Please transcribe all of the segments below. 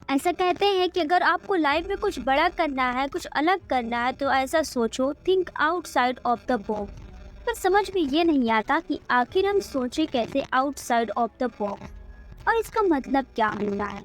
ऐसा कहते हैं कि अगर आपको लाइफ में कुछ बड़ा करना है, कुछ अलग करना है, तो ऐसा सोचो, think outside of the box. पर समझ में ये नहीं आता कि आखिर हम सोचे कैसे आउटसाइड ऑफ द बॉक्स, और इसका मतलब क्या होता है।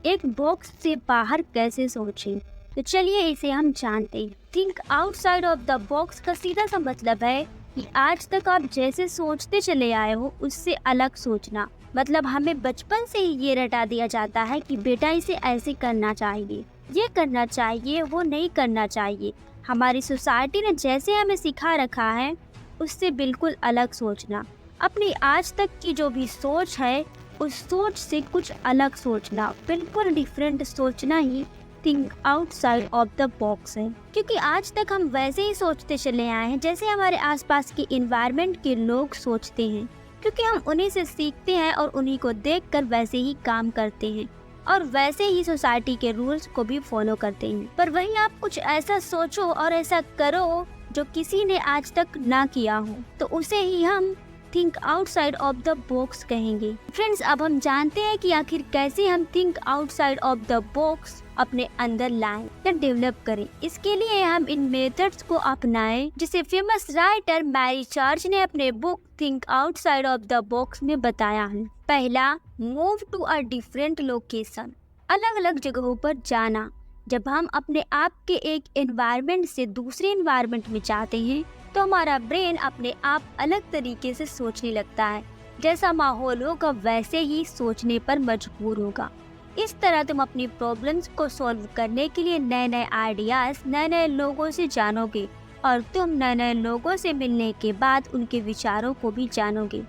एक बॉक्स से बाहर कैसे सोचें, तो चलिए इसे हम जानते हैं। Think outside of the box का सीधा सा मतलब है कि आज तक आप जैसे सोचते चले आए हो उससे अलग सोचना। मतलब हमें बचपन से ही ये रटा दिया जाता है कि बेटा इसे ऐसे करना चाहिए, ये करना चाहिए, वो नहीं करना चाहिए। हमारी सोसाइटी ने जैसे हमें सिखा रखा है उससे बिल्कुल अलग सोचना। अपनी आज तक की जो भी सोच है उस सोच से कुछ अलग सोचना, बिल्कुल डिफरेंट सोचना ही think outside of the box है। क्योंकि आज तक हम वैसे ही सोचते चले आए हैं जैसे हमारे आसपास के इन्वायरमेंट के लोग सोचते हैं, क्योंकि हम उन्हीं से सीखते हैं और उन्हीं को देखकर वैसे ही काम करते हैं और वैसे ही सोसाइटी के रूल्स को भी फॉलो करते हैं। पर वही आप कुछ ऐसा सोचो और ऐसा करो जो किसी ने आज तक ना किया हो, तो उसे ही हम think outside of the box कहेंगे। फ्रेंड्स, अब हम जानते हैं कि आखिर कैसे हम think outside of the box अपने अंदर लाएं या डेवलप करें। इसके लिए हम इन मेथड्स को अपनाएं जिसे फेमस राइटर मैरी चार्ज ने अपने book think outside of the box में बताया है। पहला, move to a different location, अलग अलग जगहों पर जाना। जब हम अपने आप के एक एनवायरनमेंट से दूसरे एनवायरनमेंट में जाते हैं तो हमारा ब्रेन अपने आप अलग तरीके से सोचने लगता है। जैसा माहौल होगा वैसे ही सोचने पर मजबूर होगा। इस तरह तुम अपनी प्रॉब्लम्स को सॉल्व करने के लिए नए नए आइडियाज, नए नए लोगों से जानोगे और तुम नए नए लोगों से मिलने के बाद उनके विचारों को भी जानोगे।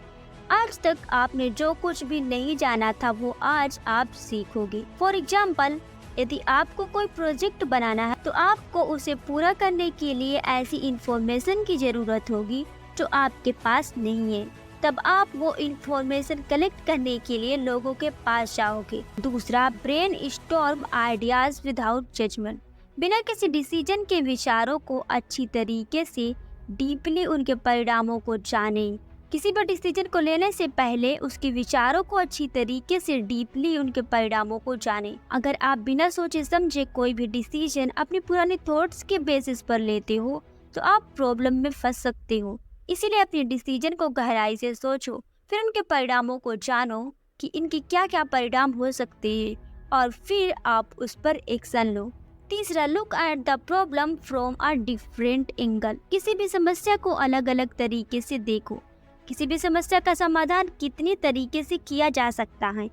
आज तक आपने जो कुछ भी नहीं जाना था वो आज आप सीखोगे। फॉर एग्जाम्पल, यदि आपको कोई प्रोजेक्ट बनाना है तो आपको उसे पूरा करने के लिए ऐसी इंफॉर्मेशन की जरूरत होगी जो आपके पास नहीं है। तब आप वो इंफॉर्मेशन कलेक्ट करने के लिए लोगों के पास जाओगे। दूसरा, brainstorm ideas without judgement, बिना किसी डिसीजन के विचारों को अच्छी तरीके से डीपली उनके परिणामों को जाने। किसी भी डिसीजन को लेने से पहले उसके विचारों को अच्छी तरीके से डीपली उनके परिणामों को जाने। अगर आप बिना सोचे समझे कोई भी डिसीजन अपनी पुरानी थॉट्स के बेसिस पर लेते हो तो आप प्रॉब्लम में फंस सकते हो। इसीलिए अपने डिसीजन को गहराई से सोचो, फिर उनके परिणामों को जानो कि इनके क्या क्या परिणाम हो सकते हैं और फिर आप उस पर एक्शन लो। तीसरा, look at the problem from a different angle, किसी भी समस्या को अलग अलग तरीके से देखो। किसी भी समस्या का समाधान कितनी तरीके से किया जा सकता है,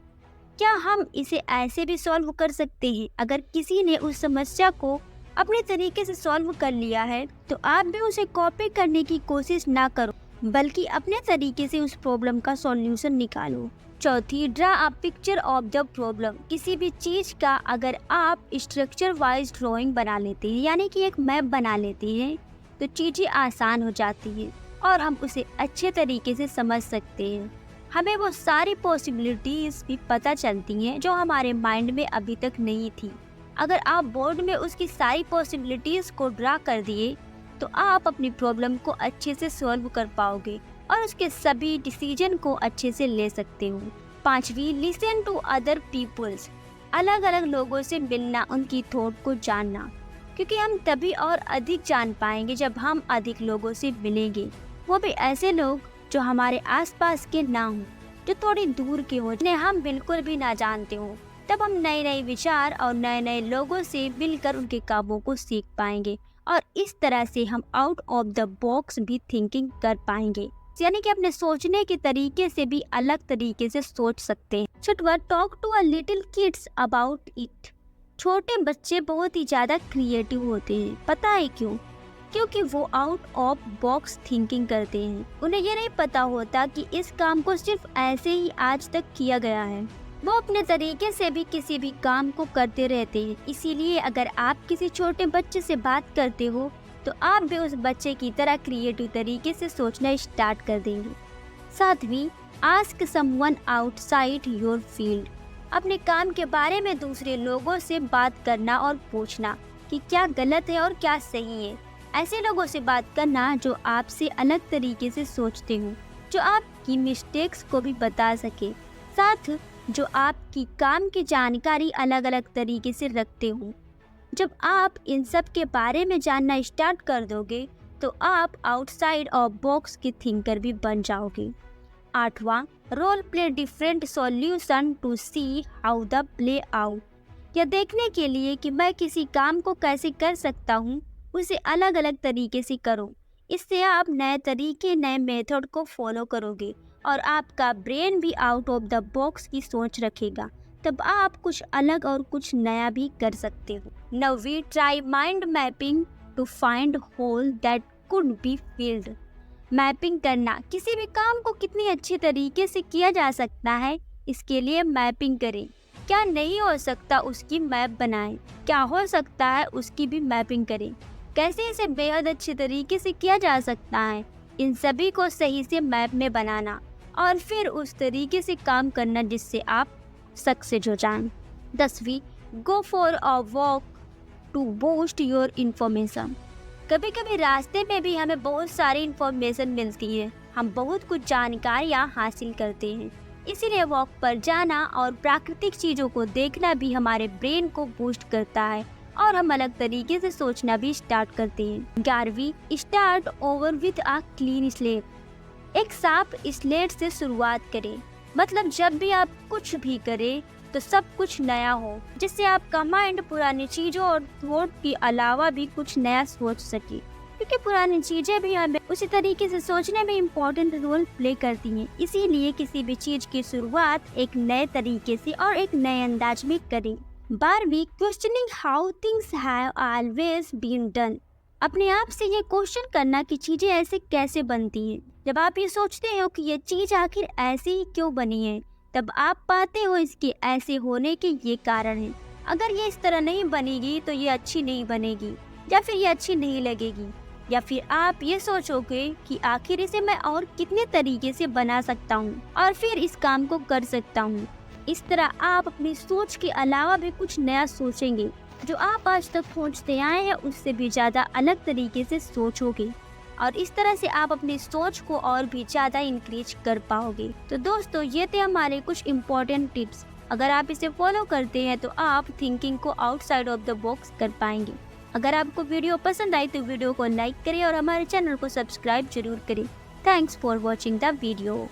क्या हम इसे ऐसे भी सॉल्व कर सकते हैं। अगर किसी ने उस समस्या को अपने तरीके से सॉल्व कर लिया है तो आप भी उसे कॉपी करने की कोशिश ना करो, बल्कि अपने तरीके से उस प्रॉब्लम का सॉल्यूशन निकालो। चौथी, draw a picture of the problem, किसी भी चीज का अगर आप स्ट्रक्चर वाइज ड्राइंग बना लेते हैं, यानी कि एक मैप बना लेते हैं, तो चीजें आसान हो जाती है और हम उसे अच्छे तरीके से समझ सकते हैं। हमें वो सारी पॉसिबिलिटीज भी पता चलती हैं जो हमारे माइंड में अभी तक नहीं थी। अगर आप बोर्ड में उसकी सारी पॉसिबिलिटीज को ड्रा कर दिए तो आप अपनी प्रॉब्लम को अच्छे से सॉल्व कर पाओगे और उसके सभी डिसीजन को अच्छे से ले सकते हो। पांचवी, लिसन टू अदर पीपल्स, अलग अलग लोगों से मिलना, उनकी थॉट को जानना, क्योंकि हम तभी और अधिक जान पाएंगे जब हम अधिक लोगों से मिलेंगे, वो भी ऐसे लोग जो हमारे आसपास के ना हों, जो थोड़ी दूर के हों, जिन्हें हम बिल्कुल भी ना जानते हों। तब हम नए नए विचार और नए नए लोगों से मिलकर उनके कामों को सीख पाएंगे और इस तरह से हम आउट ऑफ द बॉक्स भी थिंकिंग कर पाएंगे, यानी कि अपने सोचने के तरीके से भी अलग तरीके से सोच सकते हैं। छठवां, talk to a little kids about it, छोटे बच्चे बहुत ही ज़्यादा क्रिएटिव होते हैं। पता है क्यों? क्योंकि वो आउट ऑफ बॉक्स थिंकिंग करते हैं। उन्हें ये नहीं पता होता कि इस काम को सिर्फ ऐसे ही आज तक किया गया है। वो अपने तरीके से भी किसी भी काम को करते रहते हैं। इसीलिए अगर आप किसी छोटे बच्चे से बात करते हो तो आप भी उस बच्चे की तरह क्रिएटिव तरीके से सोचना स्टार्ट कर देंगे। सातवीं, ask someone outside your field, अपने काम के बारे में दूसरे लोगों से बात करना और पूछना कि क्या गलत है और क्या सही है। ऐसे लोगों से बात करना जो आपसे अलग तरीके से सोचते हो, जो आपकी मिस्टेक्स को भी बता सके। साथ जो आपकी काम की जानकारी अलग अलग तरीके से रखते हो। जब आप इन सब के बारे में जानना स्टार्ट कर दोगे तो आप आउटसाइड ऑफ बॉक्स के थिंकर भी बन जाओगे। 8वां, role play different solution to see how the play out. यह देखने के लिए कि मैं किसी काम को कैसे कर सकता हूँ, उसे अलग अलग तरीके से करो। इससे आप नए तरीके, नए मेथड को फॉलो करोगे और आपका ब्रेन भी आउट ऑफ द बॉक्स की सोच रखेगा। तब आप कुछ अलग और कुछ नया भी कर सकते हो। Now we try mind mapping to find whole that could be filled. Mapping करना, किसी भी काम को कितनी अच्छी तरीके से किया जा सकता है, इसके लिए मैपिंग करें। क्या नहीं हो सकता उसकी मैप बनाएं, क्या हो सकता है उसकी भी मैपिंग करें। कैसे इसे बेहद अच्छे तरीके से किया जा सकता है, इन सभी को सही से मैप में बनाना और फिर उस तरीके से काम करना जिससे आप सक्सेस हो जाएं। 10वीं, go for a walk to boost your information. कभी कभी रास्ते में भी हमें बहुत सारी इन्फॉर्मेशन मिलती है, हम बहुत कुछ जानकारियाँ हासिल करते हैं। इसीलिए वॉक पर जाना और प्राकृतिक चीज़ों को देखना भी हमारे ब्रेन को बूस्ट करता है और हम अलग तरीके से सोचना भी स्टार्ट करते हैं। 11वीं, start over with a clean slate. एक साफ स्लेट से शुरुआत करें। मतलब जब भी आप कुछ भी करें तो सब कुछ नया हो, जिससे आपका माइंड पुरानी चीज़ों और थॉट के अलावा भी कुछ नया सोच सके, क्योंकि पुरानी चीज़ें भी हमें उसी तरीके से सोचने में इम्पोर्टेंट रोल प्ले करती हैं। इसीलिए किसी भी चीज़ की शुरुआत एक नए तरीके से और एक नए अंदाज में करें। 12वीं, questioning how things have always been done. अपने आप से ये क्वेश्चन करना कि चीज़ें ऐसे कैसे बनती हैं। जब आप ये सोचते हो कि ये चीज़ आखिर ऐसे ही क्यों बनी है, तब आप पाते हो इसके ऐसे होने के ये कारण हैं। अगर ये इस तरह नहीं बनेगी तो ये अच्छी नहीं बनेगी, या फिर ये अच्छी नहीं लगेगी। या फिर आप ये सोचोगे कि आखिर इसे मैं और कितने तरीके से बना सकता हूँ और फिर इस काम को कर सकता हूँ। इस तरह आप अपनी सोच के अलावा भी कुछ नया सोचेंगे। जो आप आज तक सोचते आए हैं उससे भी ज़्यादा अलग तरीके से सोचोगे और इस तरह से आप अपनी सोच को और भी ज़्यादा इंक्रीज कर पाओगे। तो दोस्तों, ये थे हमारे कुछ इम्पोर्टेंट टिप्स। अगर आप इसे फॉलो करते हैं तो आप थिंकिंग को आउटसाइड ऑफ द बॉक्स कर पाएंगे। अगर आपको वीडियो पसंद आई तो वीडियो को लाइक करें और हमारे चैनल को सब्सक्राइब जरूर करें। Thanks for watching the video.